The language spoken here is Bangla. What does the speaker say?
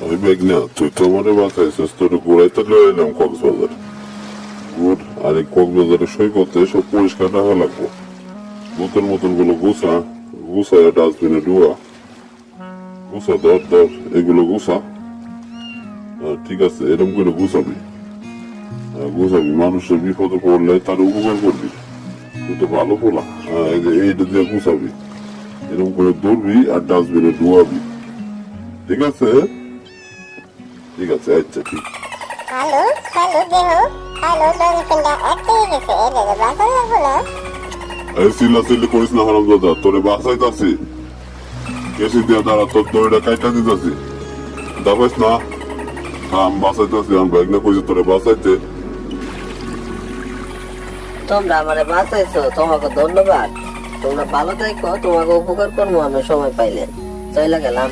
ওই ব্যাগ না, তুই তো আমারে বাঁচাইছিস, তোর ঘুরাইতে লয়ে এলাম কক্সবাজার। গুড। আর এই কক্সবাজারের সৈকতে সব পরিষ্কার রাখা লাগবো। বোতল মতন গুলো গুছায় ডাস্টবিনে ডুয়া। গুছা ধর এগুলো গুছা। ঠিক আছে, এরকম করে গুছাবি। গুছাবি, মানুষের বিপদে পড়লে তার উপকার করবি। তুই তো ভালো পোলা। এই যে এইটা দিয়ে গুছাবি, এরকম করে ধরবি আর ডাস্টবিনে ডুয়াবি। ঠিক আছে? ঠিক আছে, আচ্ছা ঠিক। হ্যালো হ্যালো দেহ হ্যালো ডলফিনটা আটকে গেছে এদের বাঁচানো লাগবো না। এই চিল্লাচিল্লি করিস না হারামজাদা, তোরে বাঁচাইতাছি। কেসি দিয়া দাঁড়া, তোর দড়িটা কাইটা দিতাছি। দাবাইস না। আমি বাঁচাইতাছি, আমি ব্যাগ না কইছি তোরে বাঁচাইতে। তোমরা আমারে বাঁচাইছো, তোমাকে ধন্যবাদ। তোমরা ভালো থাকো, তোমাকে উপকার করবো আমি সময় পাইলে। চলে গেলাম।